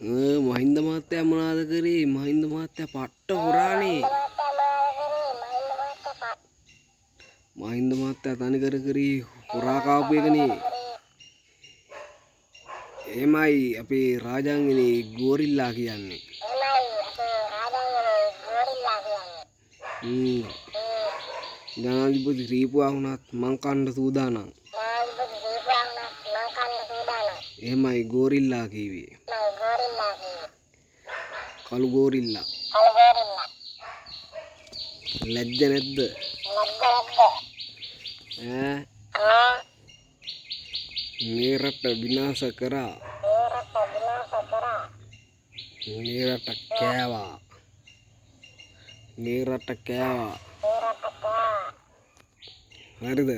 මහින්ද මහත්තයා මොනවද කරේ? මහින්ද මහත්තයා පට්ට හොරානේ. මහින්ද මහත්තයා තනි කරේ හොරා කාපු එකනේ. එමයි අපේ රාජාංගනේ ගෝරිල්ලා කියන්නේ. ජනාධිපති ශ්‍රීපුවා වුණත් මං කන්න සූදානම්. එහෙමයි ගෝරිල්ලා කිව්වේ. කළු ගෝරිල්ලා. ලැජ්ජ නැද්ද? ඈ මේ රට විනාශ කරා. මේ රට කෑවා. මේ රට කෑවා. හරිද?